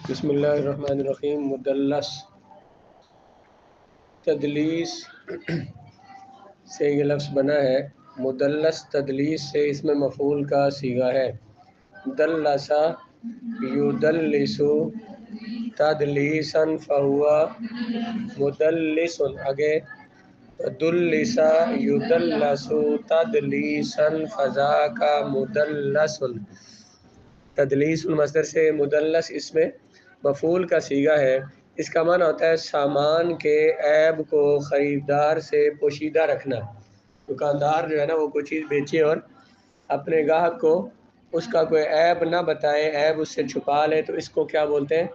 بسم اللہ الرحمن الرحیم۔ مدلس تدلیس سے یہ لفظ بنا ہے۔ مدلس تدلیس سے اس میں مفعول کا صیغہ ہے۔ دلسا یدلسو تدلیسا فہوا مدلس۔ آگے دلسا یدلسو تدلیسا فذاک مدلس۔ تدلیس المصدر سے مدلس اس میں مفعول کا صیغہ ہے۔ اس کا معنی ہوتا ہے سامان کے عیب کو خریدار سے پوشیدہ رکھنا۔ دکاندار جو ہے نا وہ کوئی چیز بیچے اور اپنے گاہک کو اس کا کوئی عیب نہ بتائے، عیب اس سے چھپا لے، تو اس کو کیا بولتے ہیں؟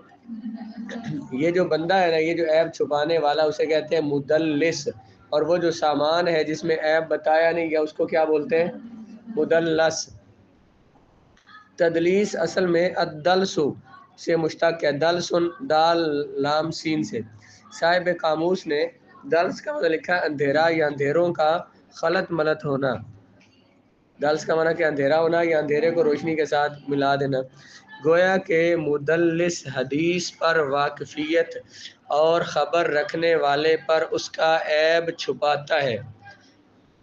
یہ جو بندہ ہے نا، یہ جو عیب چھپانے والا، اسے کہتے ہیں مدلس۔ اور وہ جو سامان ہے جس میں عیب بتایا نہیں گیا اس کو کیا بولتے ہیں؟ مدلس۔ تدلیس اصل میں الدلس سے مشتق ہے، دلسن دال لام سین سے۔ صاحب قاموس نے دلس کا مطلب لکھا ہے اندھیرا یا اندھیروں کا خلط ملط ہونا۔ دلس کا معنی کہ اندھیرا ہونا یا اندھیرے کو روشنی کے ساتھ ملا دینا۔ گویا کہ مدلس حدیث پر واقفیت اور خبر رکھنے والے پر اس کا عیب چھپاتا ہے۔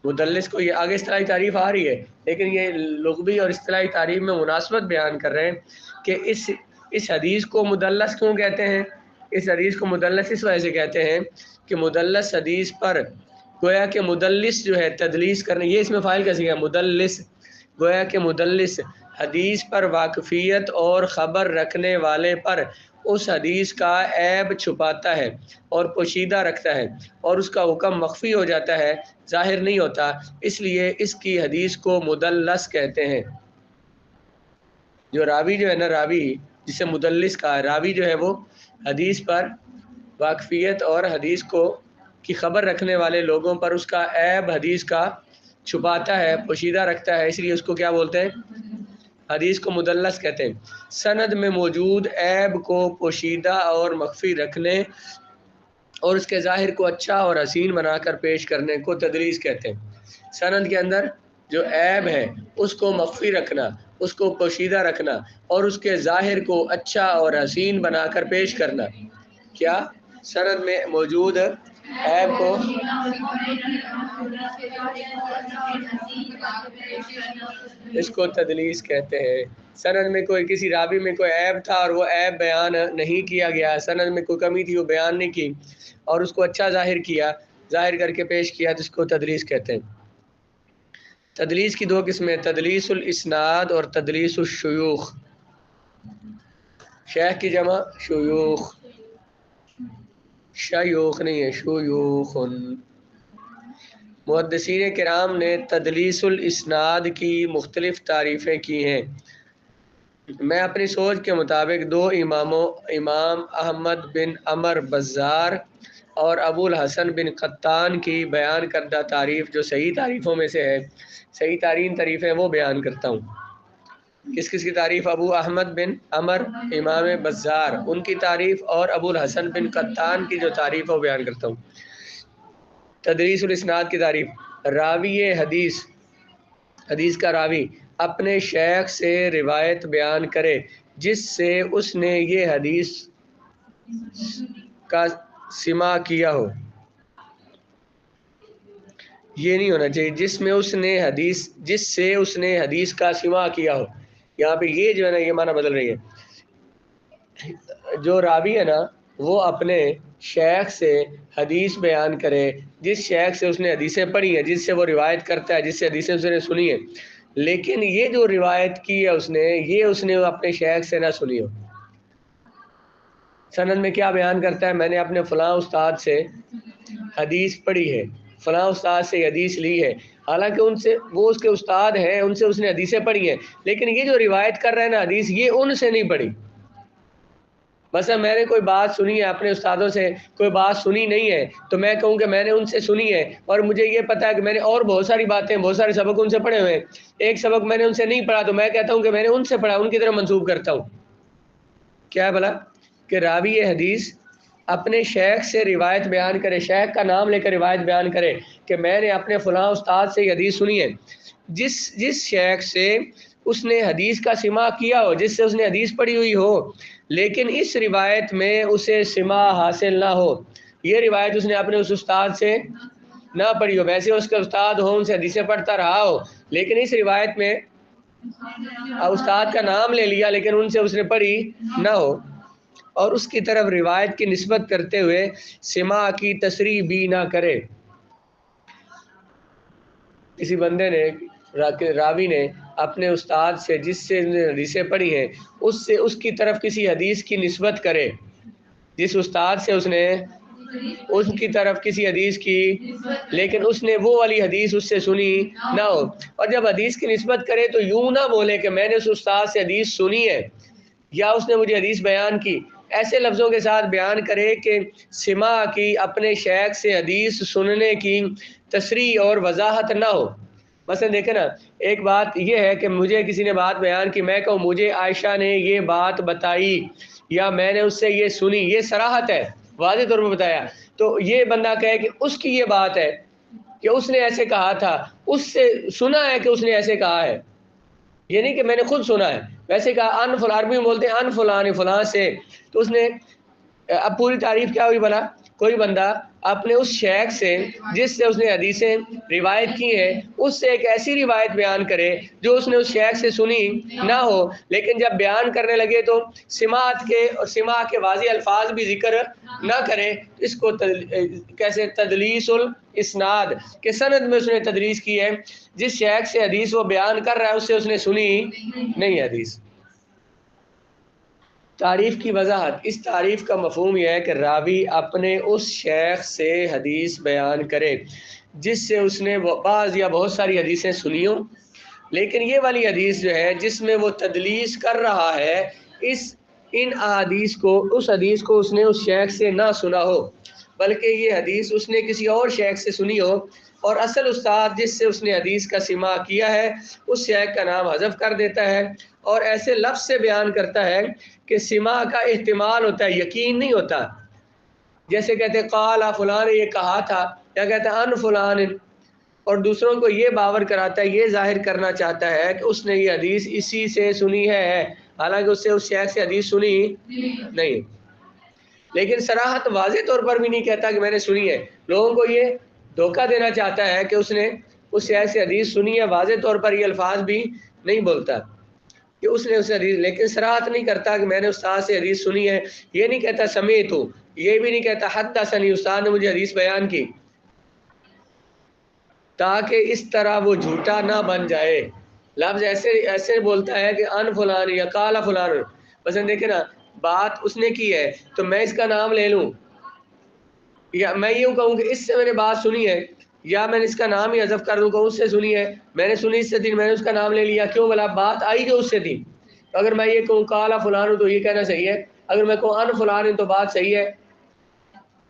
مدلس کو یہ آگے اصطلاحی تعریف آ رہی ہے، لیکن یہ لغوی اور اصطلاحی تعریف میں مناسبت بیان کر رہے ہیں کہ اس حدیث کو مدلس کیوں کہتے ہیں۔ اس حدیث کو مدلس اس وجہ سے کہتے ہیں کہ مدلس حدیث پر گویا کہ مدلس جو ہے تدلیس کرنے، یہ اس میں فاعل کا صیغہ ہے مدلس، گویا کہ مدلس حدیث پر واقفیت اور خبر رکھنے والے پر اس حدیث کا عیب چھپاتا ہے اور پوشیدہ رکھتا ہے، اور اس کا حکم مخفی ہو جاتا ہے، ظاہر نہیں ہوتا، اس لیے اس کی حدیث کو مدلس کہتے ہیں۔ جو راوی جو ہے نا، راوی جسے مدلس کہا ہے، راوی جو ہے وہ حدیث پر واقفیت اور حدیث کی خبر رکھنے والے لوگوں پر اس کا عیب حدیث کا چھپاتا ہے، پوشیدہ رکھتا ہے، اس لیے اس کو کیا بولتے ہیں؟ حدیث کو مدلس کہتے ہیں۔ سند میں موجود عیب کو پوشیدہ اور مخفی رکھنے اور اس کے ظاہر کو اچھا اور حسین بنا کر پیش کرنے کو تدلیس کہتے ہیں۔ سند کے اندر جو عیب ہے اس کو مخفی رکھنا، اس کو پوشیدہ رکھنا اور اس کے ظاہر کو اچھا اور حسین بنا کر پیش کرنا، کیا سند میں موجود عیب کو اس کو تدلیس کہتے ہیں۔ سند میں کوئی کسی راوی میں کوئی عیب تھا اور وہ عیب بیان نہیں کیا گیا، سند میں کوئی کمی تھی وہ بیان نہیں کی اور اس کو اچھا ظاہر کیا، ظاہر کر کے پیش کیا، جس کو تدلیس کہتے ہیں۔ تدلیس کی دو قسمیں، تدلیس الاسناد اور تدلیس الشیوخ۔ شیخ کی جمع شیوخ، شیوخ نہیں ہے، شیوخ۔ محدثین کرام نے تدلیس الاسناد کی مختلف تعریفیں کی ہیں۔ میں اپنی سوچ کے مطابق دو اماموں، امام احمد بن عمر بزار اور ابو الحسن بن قطان کی بیان کردہ تعریف جو صحیح تعریفوں میں سے ہے، صحیح ترین تعریفیں وہ بیان کرتا ہوں۔ کس کس کی تعریف؟ ابو احمد بن عمر، امام بزار، ان کی تعریف، اور ابو الحسن بن قطان کی جو تعریف ہے وہ بیان کرتا ہوں۔ تدلیس الاسناد کی تعریف، راوی حدیث کا راوی اپنے شیخ سے روایت بیان کرے جس سے اس نے یہ حدیث کا سماع کیا ہو، یہ نہیں ہونا چاہیے جس سے اس نے حدیث کا سماع کیا ہو۔ یہاں پہ یہ جو ہے نا یہ معنی بدل رہی ہے۔ جو راوی ہے نا وہ اپنے شیخ سے حدیث بیان کرے، جس شیخ سے اس نے حدیثیں پڑھی ہیں، جس سے وہ روایت کرتا ہے، جس سے حدیثیں اس نے سنی ہیں، لیکن یہ جو روایت کی ہے اس نے اپنے شیخ سے نہ سنی ہو۔ سند میں کیا بیان کرتا ہے؟ میں نے اپنے فلاں استاد سے حدیث پڑھی ہے، فلاں استاد سے حدیث لی ہے، حالانکہ وہ اس کے استاد ہیں، ان سے اس نے حدیثیں پڑھی ہیں، لیکن یہ جو روایت کر رہے ہیں نا حدیث، یہ ان سے نہیں پڑھی۔ مثلا میں نے کوئی بات سنی ہے اپنے استادوں سے، کوئی بات سنی نہیں ہے تو میں کہوں کہ میں نے ان سے سنی ہے، اور مجھے یہ پتا ہے کہ میں نے اور بہت ساری باتیں، بہت سارے سبق ان سے پڑھے ہوئے ہیں، ایک سبق میں نے ان سے نہیں پڑھا تو میں کہتا ہوں کہ میں نے ان سے پڑھا، ان کی طرف منسوب کرتا ہوں۔ کیا ہے بھلا؟ کہ راوی حدیث اپنے شیخ سے روایت بیان کرے، شیخ کا نام لے کر روایت بیان کرے کہ میں نے اپنے فلاں استاد سے یہ حدیث سنی ہے، جس شیخ سے اس نے حدیث کا سماع کیا ہو، جس سے اس نے حدیث پڑھی ہوئی ہو، لیکن اس روایت میں اسے سماع حاصل نہ ہو، یہ روایت اس نے اپنے اس استاد سے نہ پڑھی ہو، ویسے اس کے استاد ہو، ان سے حدیثیں پڑھتا رہا ہو، لیکن اس روایت میں استاد کا نام لے لیا لیکن ان سے اس نے پڑھی نہ ہو، اور اس کی طرف روایت کی نسبت کرتے ہوئے سماع کی تصریح بھی نہ کرے۔ کسی بندے نے، راوی نے اپنے استاد سے جس سے حدیثیں پڑھی ہیں اس کی طرف کسی حدیث کی نسبت کرے، جس استاد سے اس نے اس کی طرف کسی حدیث کی، لیکن اس نے وہ والی حدیث اس سے سنی نہ ہو، اور جب حدیث کی نسبت کرے تو یوں نہ بولے کہ میں نے اس استاد سے حدیث سنی ہے یا اس نے مجھے حدیث بیان کی، ایسے لفظوں کے ساتھ بیان کرے کہ سماع کی، اپنے شیخ سے حدیث سننے کی تصریح اور وضاحت نہ ہو۔ مثلا دیکھیں نا، ایک بات یہ ہے کہ مجھے کسی نے بات بیان کی، میں کہوں مجھے عائشہ نے یہ بات بتائی یا میں نے اس سے یہ سنی، یہ صراحت ہے، واضح طور پر بتایا، تو یہ بندہ کہے کہ اس کی یہ بات ہے کہ اس نے ایسے کہا تھا، اس سے سنا ہے کہ اس نے ایسے کہا ہے، یہ نہیں کہ میں نے خود سنا ہے۔ ویسے کہا ان فلان، عربی میں بولتے ہیں ان فلان فلاں سے، تو اس نے اب پوری تعریف کیا ہوئی بھلا؟ کوئی بندہ اپنے اس شیخ سے جس سے اس نے حدیثیں روایت کی ہیں اس سے ایک ایسی روایت بیان کرے جو اس نے اس شیخ سے سنی نہ ہو، لیکن جب بیان کرنے لگے تو سماعت کے اور سماع کے واضح الفاظ بھی ذکر نہ کرے، اس کو کیسے تدلیس الاسناد کہ سند میں اس نے تدلیس کی ہے، جس شیخ سے حدیث وہ بیان کر رہا ہے اس سے اس نے سنی نہیں حدیث۔ تعریف کی وضاحت، اس تعریف کا مفہوم یہ ہے کہ راوی اپنے اس شیخ سے حدیث بیان کرے جس سے اس نے بعض یا بہت ساری حدیثیں سنی ہوں، لیکن یہ والی حدیث جو ہے جس میں وہ تدلیس کر رہا ہے، ان احادیث کو، اس حدیث کو اس نے اس شیخ سے نہ سنا ہو، بلکہ یہ حدیث اس نے کسی اور شیخ سے سنی ہو، اور اصل استاد جس سے اس نے حدیث کا سماع کیا ہے اس شیخ کا نام حذف کر دیتا ہے، اور ایسے لفظ سے بیان کرتا ہے کہ سماع کا احتمال ہوتا ہے، یقین نہیں ہوتا، جیسے کہتے ہیں قال فلاں نے یہ کہا تھا، یا کہتے ہیں ان فلان، اور دوسروں کو یہ باور کراتا ہے، یہ ظاہر کرنا چاہتا ہے کہ اس نے یہ حدیث اسی سے سنی ہے، حالانکہ اس سے اس شیخ سے حدیث سنی نہیں، لیکن صراحت واضح طور پر بھی نہیں کہتا کہ میں نے سنی ہے، لوگوں کو یہ دھوکہ دینا چاہتا ہے کہ اس نے اس شیخ سے حدیث سنی ہے، واضح طور پر یہ الفاظ بھی نہیں بولتا کہ اس نے اس حدیث، لیکن صراحت نہیں کرتا کہ میں نے استاد سے حدیث سنی ہے، یہ نہیں کہتا سمیت ہوں، یہ بھی نہیں کہتا حدثنی استاد نے مجھے حدیث بیان کی، تاکہ اس طرح وہ جھوٹا نہ بن جائے۔ لفظ ایسے بولتا ہے کہ ان فلان یا قال فلان، بس دیکھیں نا، بات اس نے کی ہے تو میں اس کا نام لے لوں، یا میں یوں کہوں کہ اس سے میں نے بات سنی ہے، یا میں نے اس کا نام ہی حذف کر دوں کہ اس سے سنی ہے، میں نے سنی اس سے تھی، میں نے اس کا نام لے لیا، کیوں بلا بات آئی جو اس سے تھی۔ اگر میں یہ کہوں قال فلان تو یہ کہنا صحیح ہے، اگر میں کہوں ان فلان تو بات صحیح ہے،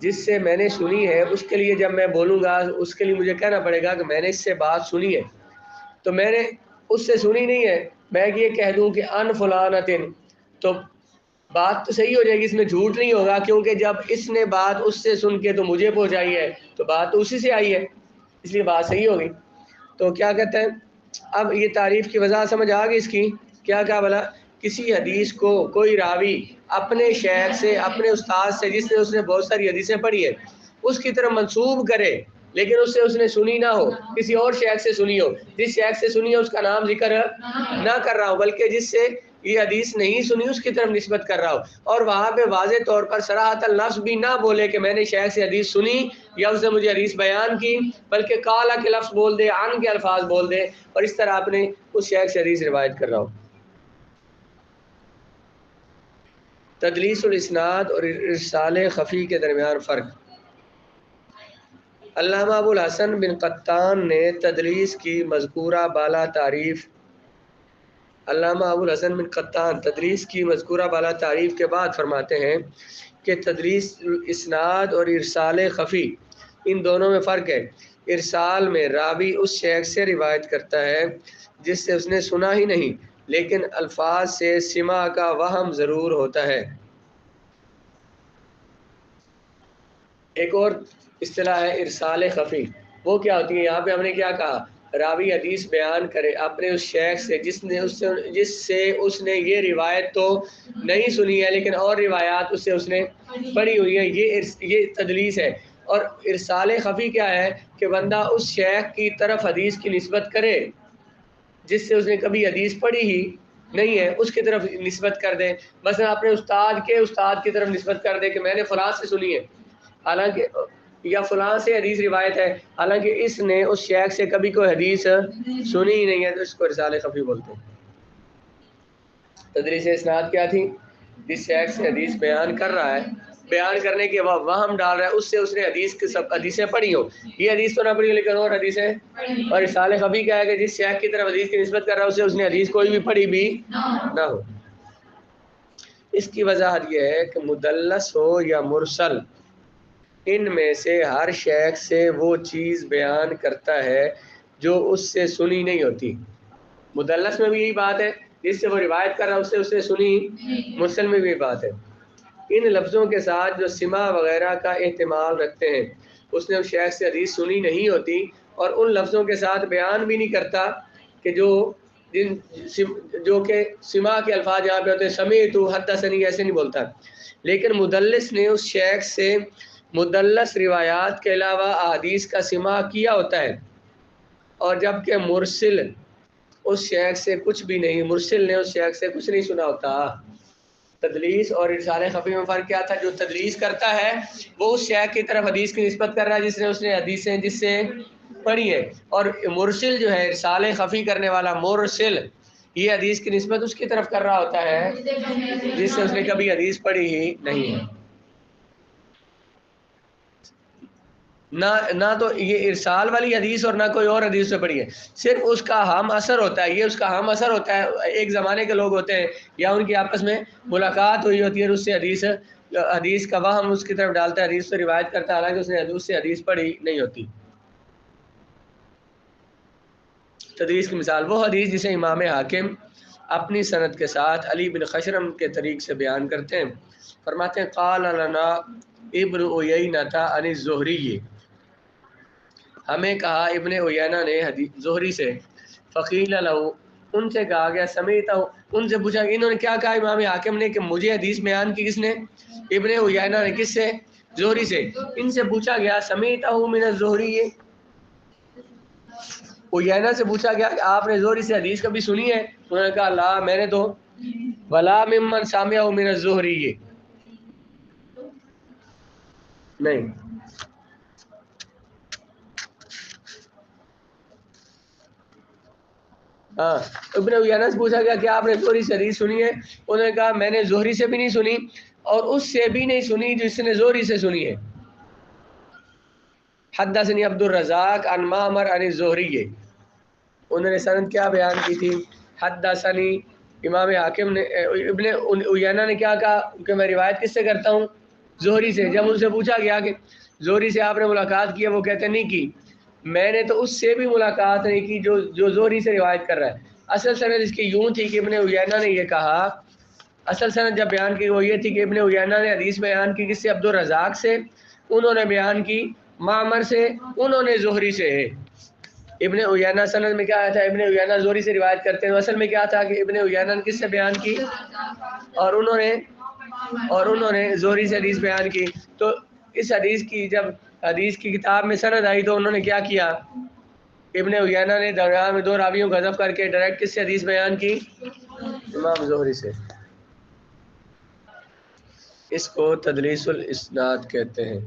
جس سے میں نے سنی ہے اس کے لیے جب میں بولوں گا اس کے لیے مجھے کہنا پڑے گا کہ میں نے اس سے بات سنی ہے، تو میں نے اس سے سنی نہیں ہے، میں یہ کہہ دوں کہ ان فلانتن، تو بات تو صحیح ہو جائے گی، اس میں جھوٹ نہیں ہوگا، کیونکہ جب اس نے بات اس سے سن کے تو مجھے پہنچائی ہے تو بات تو اسی سے آئی ہے، اس لیے بات صحیح ہوگی۔ تو کیا کہتے ہیں، اب یہ تعریف کی وضاحت سمجھ آ گئی اس کی، کیا بلا، کسی حدیث کو کوئی راوی اپنے شیخ سے، اپنے استاد سے جس سے اس نے بہت ساری حدیثیں پڑھی ہے اس کی طرف منسوب کرے، لیکن اس نے سنی نہ ہو، کسی اور شیخ سے سنی ہو، جس شیخ سے سنی ہے اس کا نام ذکر نہ کر رہا ہو، بلکہ جس سے یہ حدیث نہیں سنی اس کی طرف نسبت کر رہا ہو، اور وہاں پہ واضح طور پر صراحت اللفظ بھی نہ بولے کہ میں نے شیخ سے حدیث سنی یا اس نے مجھے حدیث بیان کی، بلکہ قال کے لفظ بول دے، عن کے الفاظ بول دے، اور اس طرح اپنے اس شیخ سے حدیث روایت کر رہا ہو۔ تدلیس الاسناد اور ارسال خفی کے درمیان فرق۔ علامہ ابو الحسن بن قطان نے تدلیس کی مذکورہ بالا تعریف، علامہ ابو الحسن بن قطان تدلیس کی مذکورہ بالا تعریف کے بعد فرماتے ہیں کہ تدلیس اسناد اور ارسال خفی، ان دونوں میں فرق ہے۔ ارسال میں راوی اس شیخ سے روایت کرتا ہے جس سے اس نے سنا ہی نہیں، لیکن الفاظ سے سماع کا وہم ضرور ہوتا ہے۔ ایک اور اصطلاح ہے ارسال خفی، وہ کیا ہوتی ہے؟ یہاں پہ ہم نے کیا کہا راوی حدیث بیان کرے اپنے اس شیخ سے جس سے اس نے یہ روایت تو نہیں سنی ہے لیکن اور روایات اس نے پڑھی ہوئی ہیں، یہ تدلیس ہے۔ اور ارسال خفی کیا ہے کہ بندہ اس شیخ کی طرف حدیث کی نسبت کرے جس سے اس نے کبھی حدیث پڑھی ہی نہیں ہے، اس کی طرف نسبت کر دے، مثلا اپنے استاد کی طرف نسبت کر دے کہ میں نے فلاں سے سنی ہے، حالانکہ یا فلاں سے حدیث روایت ہے، حالانکہ اس نے اس شیخ سے کبھی کوئی حدیث سنی ہی نہیں ہے، تو اس کو ارسال خفی بولتے ہیں۔ تدلیس اسناد کیا تھی؟ جس شیخ سے حدیث بیان کر رہا ہے، بیان کرنے کے بعد وہم ڈال رہا ہے اس سے اس نے حدیث کی سب حدیثیں پڑھی ہو، یہ حدیث تو نہ پڑھی لیکن اور حدیثیں، اور ارسال خفی کیا ہے کہ جس شیخ کی طرف حدیث کی نسبت کر رہا ہے اس نے حدیث کوئی بھی پڑھی بھی نہ ہو۔ اس کی وضاحت یہ ہے کہ مدلس ہو یا مرسل، ان میں سے ہر شیخ سے وہ چیز بیان کرتا ہے جو اس سے سنی نہیں ہوتی۔ مدلس میں بھی یہی بات ہے، جس سے وہ روایت کر رہا ہے اس سے سنی، مرسل میں بھی یہی بات ہے۔ ان لفظوں کے ساتھ جو سماع وغیرہ کا احتمال رکھتے ہیں، اس نے اس شیخ سے حدیث سنی نہیں ہوتی، اور ان لفظوں کے ساتھ بیان بھی نہیں کرتا کہ جو کہ سماع کے الفاظ یہاں پہ ہوتے ہیں، سمیعت حدثنی، ایسے نہیں بولتا، لیکن مدلس نے اس شیخ سے مدلس روایات کے علاوہ احادیث کا سماع کیا ہوتا ہے، اور جبکہ مرسل اس شیخ سے کچھ بھی نہیں، مرسل نے اس شیخ سے کچھ نہیں سنا ہوتا۔ تدلیس اور ارسال خفی میں فرق کیا تھا؟ جو تدلیس کرتا ہے وہ اس شیخ کی طرف حدیث کی نسبت کر رہا ہے جس نے حدیثیں جس سے پڑھی ہے، اور مرسل جو ہے ارسال خفی کرنے والا مرسل، یہ حدیث کی نسبت اس کی طرف کر رہا ہوتا ہے جس سے اس نے کبھی حدیث پڑھی ہی نہیں ہے۔ نہ تو یہ ارسال والی حدیث اور نہ کوئی اور حدیث سے پڑھی ہے، صرف اس کا ہم اثر ہوتا ہے، یہ اس کا ہم اثر ہوتا ہے، ایک زمانے کے لوگ ہوتے ہیں یا ان کی آپس میں ملاقات ہوئی ہوتی ہے، اس سے حدیث کا وہم اس کی طرف ڈالتا ہے، حدیث سے روایت کرتا ہے، حالانکہ اس نے اس سے حدیث پڑھی نہیں ہوتی۔ تدلیس کی مثال وہ حدیث جسے امام حاکم اپنی سند کے ساتھ علی بن خشرم کے طریق سے بیان کرتے ہیں، فرماتے ہیں قال لنا ابن عیینہ عن الزہری، ہمیں کہا ابن عیینہ نے زہری سے، فقیل لہ، ان سے کہا گیا، سمیعتہ، ان سے پوچھا کہ انہوں نے کیا کہا امام حاکم نے کہ مجھے حدیث بیان کی کس نے؟ ابن عیینہ نے، کس سے؟ زہری سے۔ ان سے پوچھا گیا سمیعتہ من الزہری، عیینہ سے پوچھا گیا کہ آپ نے زہری سے حدیث کبھی سنی ہے؟ انہوں نے کہا لا، میں نے تو، ولا ممن سمعہ من الزہری، نہیں۔ ہاں، ابن عیینہ سے پوچھا گیا کہ آپ نے زہری سے حدیث سنی ہے؟ انہوں نے کہا میں نے زہری سے بھی نہیں سنی اور اس سے بھی نہیں سنی جس نے زہری سے سنی ہے۔ حدثنی عبد الرزاق عن معمر عن الزہری، انہوں نے سند کیا بیان کی تھی؟ حدثنی، امام حاکم نے، ابن عیینہ نے کیا کہا کہ میں روایت کس سے کرتا ہوں؟ زہری سے۔ جب ان سے پوچھا گیا کہ زہری سے آپ نے ملاقات کی ہے، وہ کہتے نہیں کی، میں نے تو اس سے بھی ملاقات نہیں کی جو زہری سے روایت کر رہا ہے۔ اصل سند اس کی یوں تھی کہ ابن عیینہ نے یہ کہا، اصل سند جب بیان کی وہ یہ تھی کہ ابن عیینہ نے حدیث بیان کی کس سے؟ عبد الرزاق سے، انہوں نے بیان کی معمر سے، انہوں نے زہری سے ہے۔ ابن عیینہ سند میں کیا آیا تھا؟ ابن عیینہ زہری سے روایت کرتے ہیں، اصل میں کیا تھا کہ ابن عیینہ نے کس سے بیان کی؟ اور انہوں نے زہری سے حدیث بیان کی۔ تو اس حدیث کی جب حدیث کی کتاب میں سند آئی تو انہوں نے کیا کیا؟ ابن عیینہ نے درمیان میں دو راویوں کو حذف کر کے ڈائریکٹ کس سے حدیث بیان کی؟ امام زہری سے۔ اس کو تدلیس الاسناد کہتے ہیں۔